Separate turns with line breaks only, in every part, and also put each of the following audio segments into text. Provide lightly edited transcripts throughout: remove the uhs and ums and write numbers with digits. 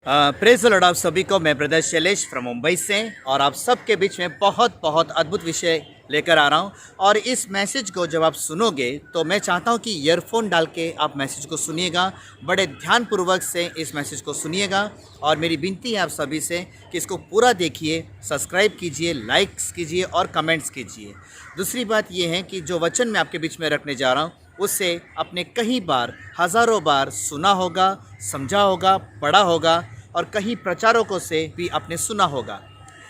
Praise the Lord आप सभी को। मैं ब्रदर शैलेश फ्रॉम मुंबई से और आप सबके बीच में बहुत बहुत अद्भुत विषय लेकर आ रहा हूं। और इस मैसेज को जब आप सुनोगे तो मैं चाहता हूं कि ईयरफोन डाल के आप मैसेज को सुनिएगा, बड़े ध्यानपूर्वक से इस मैसेज को सुनिएगा। और मेरी विनती है आप सभी से कि इसको पूरा देखिए, सब्सक्राइब कीजिए, लाइक्स कीजिए और कमेंट्स कीजिए। दूसरी बात यह है कि जो वचन मैं आपके बीच में रखने जा रहा हूँ उससे आपने कई बार, हज़ारों बार सुना होगा, समझा होगा, पढ़ा होगा और कहीं प्रचारकों से भी आपने सुना होगा।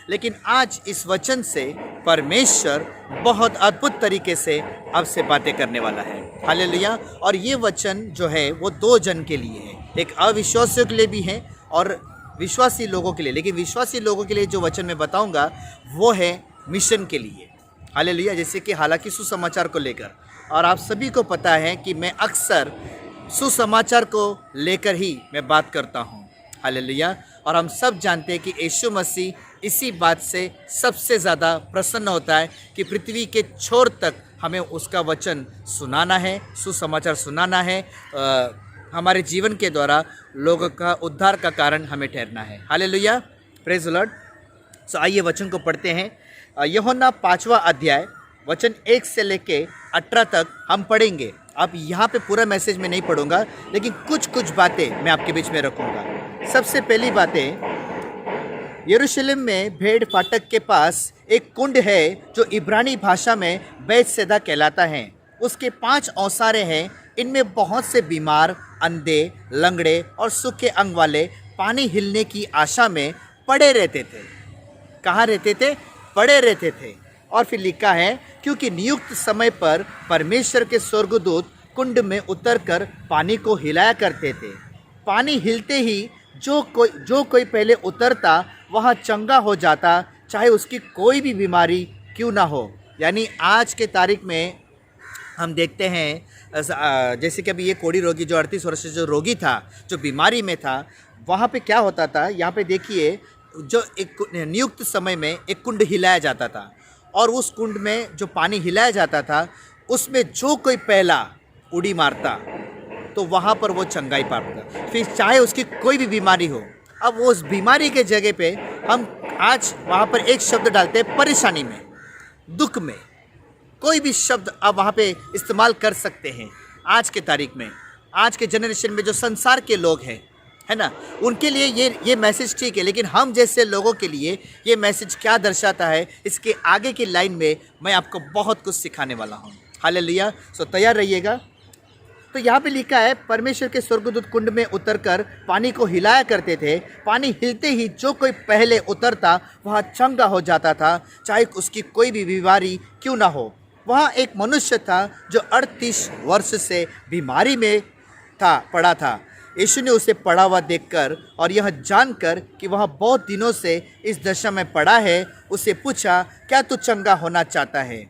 लेकिन आज इस वचन से परमेश्वर बहुत अद्भुत तरीके से आपसे बातें करने वाला है। हालेलुया। और ये वचन जो है वो दो जन के लिए है, एक अविश्वासियों के लिए भी है और विश्वासी लोगों के लिए। लेकिन विश्वासी लोगों के लिए जो वचन मैं बताऊंगा वो है मिशन के लिए। हालेलुया। जैसे कि हालांकि सुसमाचार को लेकर, और आप सभी को पता है कि मैं अक्सर सुसमाचार को लेकर ही मैं बात करता हूँ। हालेलुया। और हम सब जानते हैं कि यीशु मसीह इसी बात से सबसे ज़्यादा प्रसन्न होता है कि पृथ्वी के छोर तक हमें उसका वचन सुनाना है, सुसमाचार सुनाना है। हमारे जीवन के द्वारा लोगों का उद्धार का कारण हमें ठहरना है। Hallelujah, praise the Lord. So आइए वचन को पढ़ते हैं। यूहन्ना 5वां अध्याय वचन 1 से लेके 18 तक हम पढ़ेंगे। अब यहाँ पे पूरा मैसेज में नहीं पढ़ूंगा, लेकिन कुछ बातें मैं आपके बीच में रखूंगा। सबसे पहली बातें, यरूशलेम में भेड़ फाटक के पास एक कुंड है जो इब्रानी भाषा में बैतसैदा कहलाता है। उसके 5 औसारे हैं। इनमें बहुत से बीमार, अंधे, लंगड़े और सूखे अंग वाले पानी हिलने की आशा में पड़े रहते थे। कहाँ रहते थे? पड़े रहते थे। और फिर लिखा है, क्योंकि नियुक्त समय पर परमेश्वर के स्वर्गदूत कुंड में उतरकर पानी को हिलाया करते थे। पानी हिलते ही जो कोई पहले उतरता वहाँ चंगा हो जाता, चाहे उसकी कोई भी बीमारी क्यों ना हो। यानी आज के तारीख में हम देखते हैं, जैसे कि अभी ये कोढ़ी रोगी जो 38 वर्ष से जो रोगी था, जो बीमारी में था, वहाँ पे क्या होता था, यहाँ पे देखिए, जो एक नियुक्त समय में एक कुंड हिलाया जाता था और उस कुंड में जो पानी हिलाया जाता था उसमें जो कोई पहला उड़ी मारता तो वहाँ पर वो चंगाई पाता, फिर चाहे उसकी कोई भी बीमारी हो। अब वो उस बीमारी के जगह पे हम आज वहाँ पर एक शब्द डालते हैं, परेशानी में, दुख में। कोई भी शब्द आप वहाँ पे इस्तेमाल कर सकते हैं। आज के तारीख में, आज के जनरेशन में जो संसार के लोग हैं, है ना, उनके लिए ये मैसेज ठीक है। लेकिन हम जैसे लोगों के लिए ये मैसेज क्या दर्शाता है, इसके आगे की लाइन में मैं आपको बहुत कुछ सिखाने वाला हूँ। हालेलुया। सो तैयार रहिएगा। तो यहाँ पे लिखा है, परमेश्वर के स्वर्गदूत कुंड में उतरकर पानी को हिलाया करते थे। पानी हिलते ही जो कोई पहले उतरता वहाँ चंगा हो जाता था, चाहे उसकी कोई भी बीमारी क्यों ना हो। वहाँ एक मनुष्य था जो 38 वर्ष से बीमारी में पड़ा था। यीशु ने उसे पड़ा हुआ देखकर और यह जानकर कि वह बहुत दिनों से इस दशा में पड़ा है, उसे पूछा, क्या तू चंगा होना चाहता है?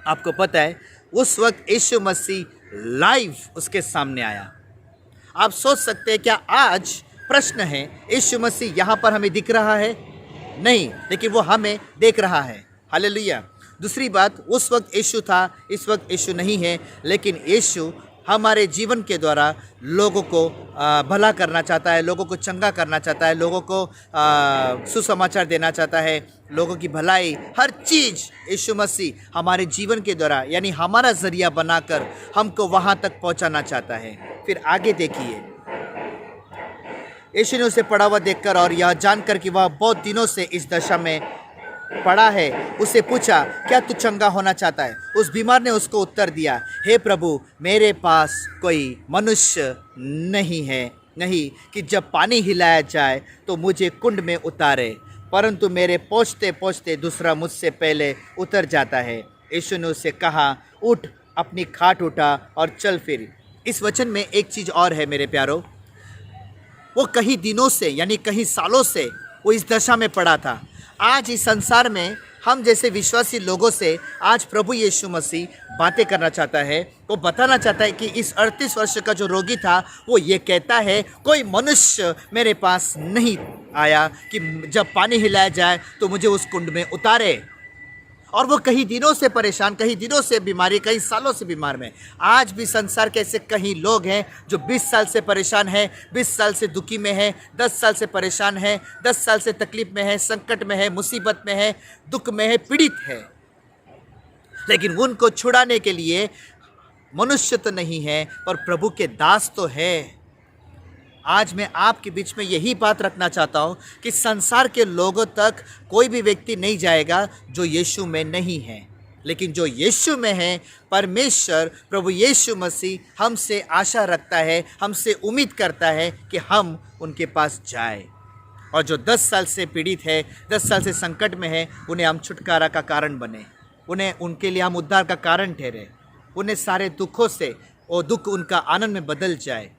आपको पता है, उस वक्त यीशु मसीह लाइव उसके सामने आया। आप सोच सकते हैं क्या आज प्रश्न है, यीशु मसीह यहाँ पर हमें दिख रहा है? नहीं, लेकिन वो हमें देख रहा है। हालेलुया। दूसरी बात, उस वक्त यीशु था, इस वक्त यीशु नहीं है, लेकिन यीशु हमारे जीवन के द्वारा लोगों को भला करना चाहता है, लोगों को चंगा करना चाहता है, लोगों को सुसमाचार देना चाहता है, लोगों की भलाई, हर चीज़ यीशु मसीह हमारे जीवन के द्वारा, यानी हमारा ज़रिया बनाकर हमको वहाँ तक पहुँचाना चाहता है। फिर आगे देखिए, यीशु ने उसे पड़ा हुआ देखकर और यह जानकर कि वह बहुत दिनों से इस दशा में पड़ा है, उसे पूछा, क्या तू चंगा होना चाहता है? उस बीमार ने उसको उत्तर दिया, हे प्रभु, मेरे पास कोई मनुष्य नहीं कि जब पानी हिलाया जाए तो मुझे कुंड में उतारे, परंतु मेरे पहुँचते पहुँचते दूसरा मुझसे पहले उतर जाता है। यीशु ने उससे कहा, उठ, अपनी खाट उठा और चल फिर। इस वचन में एक चीज़ और है मेरे प्यारों, वो कई दिनों से, यानी कई सालों से वो इस दशा में पड़ा था। आज इस संसार में हम जैसे विश्वासी लोगों से आज प्रभु यीशु मसीह बातें करना चाहता है। वो बताना चाहता है कि इस 38 वर्ष का जो रोगी था वो ये कहता है, कोई मनुष्य मेरे पास नहीं आया कि जब पानी हिलाया जाए तो मुझे उस कुंड में उतारे। और वो कई दिनों से परेशान, कई दिनों से बीमारी, कई सालों से बीमार में। आज भी संसार के ऐसे कई लोग हैं जो 20 साल से परेशान हैं, 20 साल से दुखी में हैं, 10 साल से परेशान हैं, 10 साल से तकलीफ में है, संकट में है, मुसीबत में है, दुख में है, पीड़ित है। लेकिन उनको छुड़ाने के लिए मनुष्य तो नहीं है, पर प्रभु के दास तो है। आज मैं आपके बीच में यही बात रखना चाहता हूँ कि संसार के लोगों तक कोई भी व्यक्ति नहीं जाएगा जो यीशु में नहीं है, लेकिन जो यीशु में है, परमेश्वर प्रभु यीशु मसीह हमसे आशा रखता है, हमसे उम्मीद करता है कि हम उनके पास जाए। और जो 10 साल से पीड़ित है, 10 साल से संकट में है, उन्हें हम छुटकारा का कारण बने, उनके लिए हम उद्धार का कारण ठहरे, उन्हें सारे दुखों से वो दुख उनका आनंद में बदल जाए।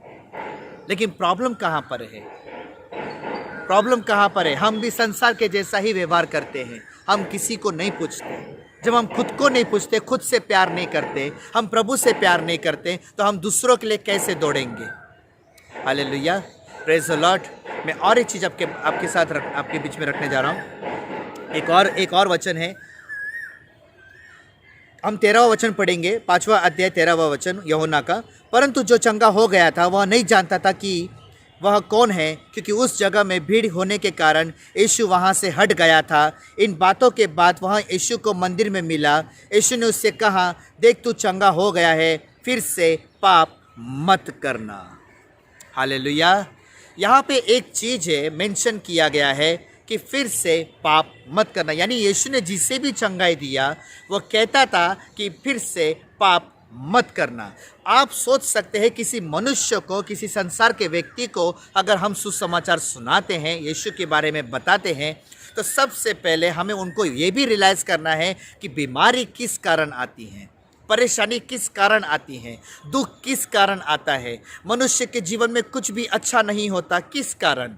लेकिन प्रॉब्लम कहाँ पर है? प्रॉब्लम कहाँ पर है? हम भी संसार के जैसा ही व्यवहार करते हैं। हम किसी को नहीं पूछते। जब हम खुद को नहीं पूछते, खुद से प्यार नहीं करते, हम प्रभु से प्यार नहीं करते, तो हम दूसरों के लिए कैसे दौड़ेंगे? Hallelujah, praise the Lord. मैं और एक चीज़ आपके साथ आपके बीच में रखने जा रहा हूँ। एक और वचन है। हम 13वां वचन पढ़ेंगे, 5वां अध्याय 13वां वचन यूहन्ना का। परंतु जो चंगा हो गया था वह नहीं जानता था कि वह कौन है, क्योंकि उस जगह में भीड़ होने के कारण यीशु वहाँ से हट गया था। इन बातों के बाद वह यीशु को मंदिर में मिला। यीशु ने उससे कहा, देख तू चंगा हो गया है, फिर से पाप मत करना। हालेलुया। यहाँ पे एक चीज़ है मेंशन किया गया है कि फिर से पाप मत करना। यानी यीशु ने जिसे भी चंगाई दिया वो कहता था कि फिर से पाप मत करना। आप सोच सकते हैं किसी मनुष्य को, किसी संसार के व्यक्ति को अगर हम सुसमाचार सुनाते हैं, यीशु के बारे में बताते हैं, तो सबसे पहले हमें उनको ये भी रियलाइज़ करना है कि बीमारी किस कारण आती है, परेशानी किस कारण आती है, दुख किस कारण आता है, मनुष्य के जीवन में कुछ भी अच्छा नहीं होता किस कारण।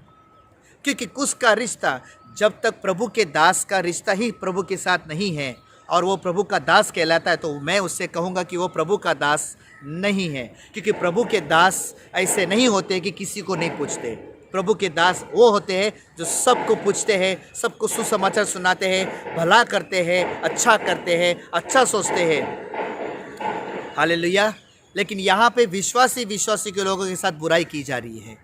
क्योंकि उसका रिश्ता जब तक प्रभु के दास का रिश्ता ही प्रभु के साथ नहीं है और वो प्रभु का दास कहलाता है, तो मैं उससे कहूँगा कि वो प्रभु का दास नहीं है। क्योंकि प्रभु के दास ऐसे नहीं होते कि किसी को नहीं पूछते। प्रभु के दास वो होते हैं जो सबको पूछते हैं, सबको सुसमाचार सुनाते हैं, भला करते हैं, अच्छा करते हैं, अच्छा सोचते हैं। हालेलुया। लेकिन यहाँ पे विश्वासी के लोगों के साथ बुराई की जा रही है।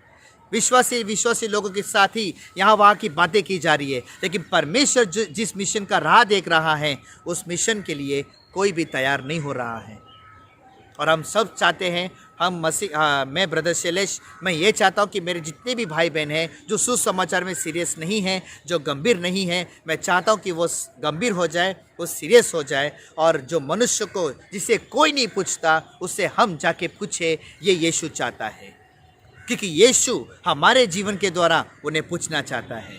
विश्वासी लोगों के साथ ही यहाँ वहाँ की बातें की जा रही है। लेकिन परमेश्वर जिस मिशन का राह देख रहा है, उस मिशन के लिए कोई भी तैयार नहीं हो रहा है। और हम सब चाहते हैं, मैं ब्रदर शैलेश, मैं ये चाहता हूँ कि मेरे जितने भी भाई बहन हैं जो सुसमाचार में सीरियस नहीं हैं, जो गंभीर नहीं हैं, मैं चाहता हूँ कि वो गंभीर हो जाए, वो सीरियस हो जाए। और जो मनुष्य को, जिसे कोई नहीं पूछता, उससे हम जाके पूछे, ये यीशु चाहता है। क्योंकि यीशु हमारे जीवन के द्वारा उन्हें पूछना चाहता है।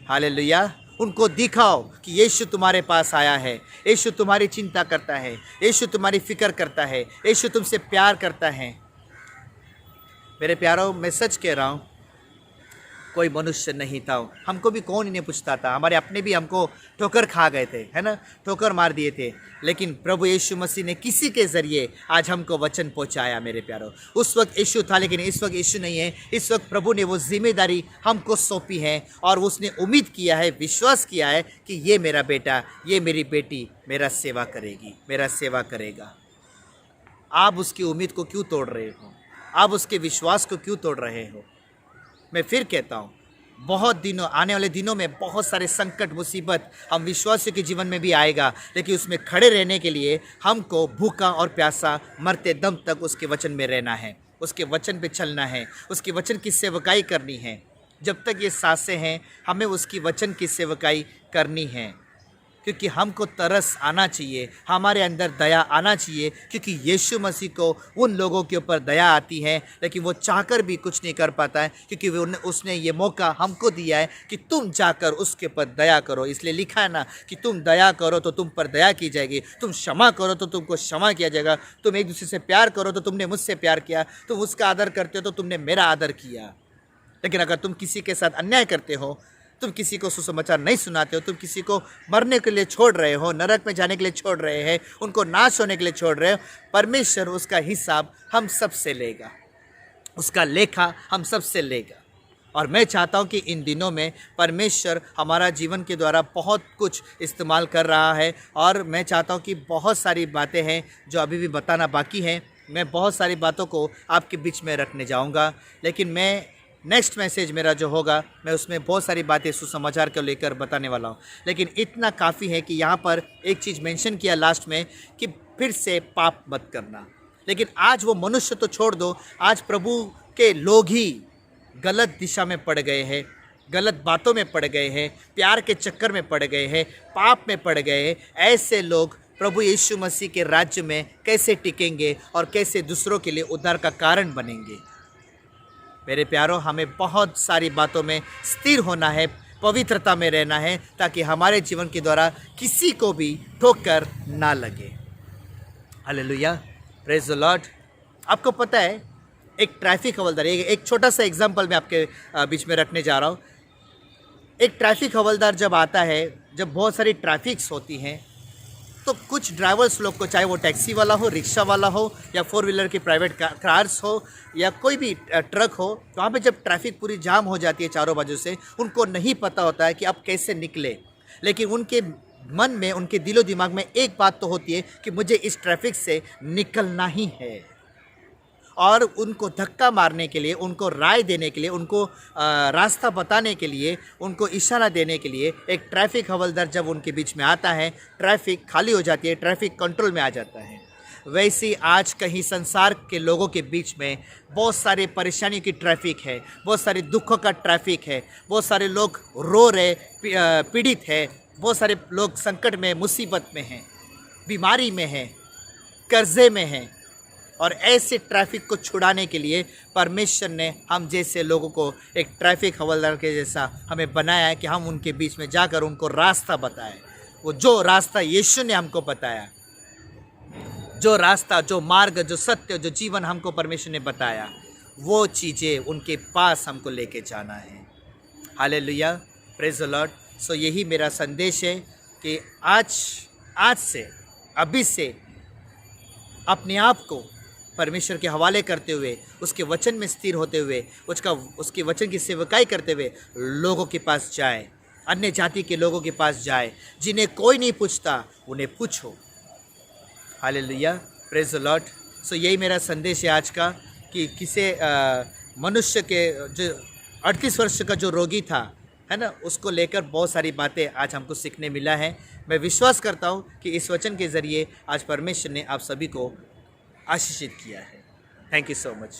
हालेलुया। उनको दिखाओ कि यीशु तुम्हारे पास आया है, यीशु तुम्हारी चिंता करता है, यीशु तुम्हारी फिक्र करता है, यीशु तुमसे प्यार करता है। मेरे प्यारों, मैं सच कह रहा हूँ, कोई मनुष्य नहीं था, हमको भी कौन इन्हें पूछता था। हमारे अपने भी हमको ठोकर खा गए थे, है ना, ठोकर मार दिए थे। लेकिन प्रभु यीशु मसीह ने किसी के ज़रिए आज हमको वचन पहुंचाया। मेरे प्यारों, उस वक्त यीशु था, लेकिन इस वक्त यीशु नहीं है। इस वक्त प्रभु ने वो जिम्मेदारी हमको सौंपी है और उसने उम्मीद किया है, विश्वास किया है कि ये मेरा बेटा, ये मेरी बेटी मेरा सेवा करेगी, मेरा सेवा करेगा। आप उसकी उम्मीद को क्यों तोड़ रहे हो? आप उसके विश्वास को क्यों तोड़ रहे हो? मैं फिर कहता हूँ, आने वाले दिनों में बहुत सारे संकट, मुसीबत हम विश्वासियों के जीवन में भी आएगा। लेकिन उसमें खड़े रहने के लिए हमको भूखा और प्यासा मरते दम तक उसके वचन में रहना है, उसके वचन पे चलना है, उसके वचन की सेवकाई करनी है। जब तक ये सांसें हैं, हमें उसकी वचन की सेवकाई करनी है। क्योंकि हमको तरस आना चाहिए, हमारे अंदर दया आना चाहिए। क्योंकि यीशु मसीह को उन लोगों के ऊपर दया आती है, लेकिन वो चाहकर भी कुछ नहीं कर पाता है। क्योंकि उसने ये मौका हमको दिया है कि तुम जाकर उसके ऊपर दया करो। इसलिए लिखा है ना कि तुम दया करो तो तुम पर दया की जाएगी, तुम क्षमा करो तो तुमको क्षमा किया जाएगा, तुम एक दूसरे से प्यार करो तो तुमने मुझसे प्यार किया, तुम उसका आदर करते हो तो तुमने मेरा आदर किया। लेकिन अगर तुम किसी के साथ अन्याय करते हो, तुम किसी को सुसमाचार नहीं सुनाते हो, तुम किसी को मरने के लिए छोड़ रहे हो, नरक में जाने के लिए छोड़ रहे हैं, उनको नाश होने के लिए छोड़ रहे हो, परमेश्वर उसका हिसाब हम सब से लेगा, उसका लेखा हम सब से लेगा। और मैं चाहता हूँ कि इन दिनों में परमेश्वर हमारा जीवन के द्वारा बहुत कुछ इस्तेमाल कर रहा है, और मैं चाहता हूँ कि बहुत सारी बातें हैं जो अभी भी बताना बाकी हैं। मैं बहुत सारी बातों को आपके बीच में रखने जाऊँगा, लेकिन मैं नेक्स्ट मैसेज मेरा जो होगा मैं उसमें बहुत सारी बातें सुसमाचार को लेकर बताने वाला हूँ। लेकिन इतना काफ़ी है कि यहाँ पर एक चीज़ मेंशन किया लास्ट में कि फिर से पाप मत करना। लेकिन आज वो मनुष्य तो छोड़ दो, आज प्रभु के लोग ही गलत दिशा में पड़ गए हैं, गलत बातों में पड़ गए हैं, प्यार के चक्कर में पड़ गए हैं, पाप में पड़ गए हैं। ऐसे लोग प्रभु यीशु मसीह के राज्य में कैसे टिकेंगे और कैसे दूसरों के लिए उद्धार का कारण बनेंगे। मेरे प्यारों, हमें बहुत सारी बातों में स्थिर होना है, पवित्रता में रहना है, ताकि हमारे जीवन के द्वारा किसी को भी ठोकर ना लगे। Hallelujah, praise the Lord. आपको पता है, एक ट्रैफिक हवलदार, एक छोटा सा एग्जांपल मैं आपके बीच में रखने जा रहा हूँ। एक ट्रैफिक हवलदार जब आता है, जब बहुत सारी ट्रैफिक्स होती हैं, तो कुछ ड्राइवर्स लोग को, चाहे वो टैक्सी वाला हो, रिक्शा वाला हो, या 4 व्हीलर की प्राइवेट कार्स हो, या कोई भी ट्रक हो, तो वहाँ पे जब ट्रैफिक पूरी जाम हो जाती है चारों बाजू से, उनको नहीं पता होता है कि अब कैसे निकले। लेकिन उनके मन में, उनके दिलो दिमाग में एक बात तो होती है कि मुझे इस ट्रैफिक से निकलना ही है। और उनको धक्का मारने के लिए, उनको राय देने के लिए, उनको रास्ता बताने के लिए, उनको इशारा देने के लिए एक ट्रैफिक हवलदार जब उनके बीच में आता है, ट्रैफिक खाली हो जाती है, ट्रैफिक कंट्रोल में आ जाता है। वैसे आज कहीं संसार के लोगों के बीच में बहुत सारे परेशानियों की ट्रैफिक है, बहुत सारे दुखों का ट्रैफिक है, बहुत सारे लोग रो रहे, पीड़ित है, बहुत सारे लोग संकट में, मुसीबत में हैं, बीमारी में हैं, कर्जे में हैं। और ऐसे ट्रैफिक को छुड़ाने के लिए परमेश्वर ने हम जैसे लोगों को एक ट्रैफिक हवलदार के जैसा हमें बनाया है कि हम उनके बीच में जाकर उनको रास्ता बताएं। वो जो रास्ता यीशु ने हमको बताया, जो रास्ता, जो मार्ग, जो सत्य, जो जीवन हमको परमेश्वर ने बताया, वो चीज़ें उनके पास हमको लेके जाना है। Hallelujah, praise the Lord. So यही मेरा संदेश है कि आज से, अभी से अपने आप को परमेश्वर के हवाले करते हुए, उसके वचन में स्थिर होते हुए, उसके वचन की सेवकाई करते हुए लोगों के पास जाए, अन्य जाति के लोगों के पास जाए, जिन्हें कोई नहीं पूछता उन्हें पूछो। Hallelujah, praise the Lord. So यही मेरा संदेश है आज का, कि किसी मनुष्य के जो 38 वर्ष का जो रोगी था, है ना, उसको लेकर बहुत सारी बातें आज हमको सीखने मिला है। मैं विश्वास करता हूँ कि इस वचन के ज़रिए आज परमेश्वर ने आप सभी को आशीषित किया है। Thank you so much.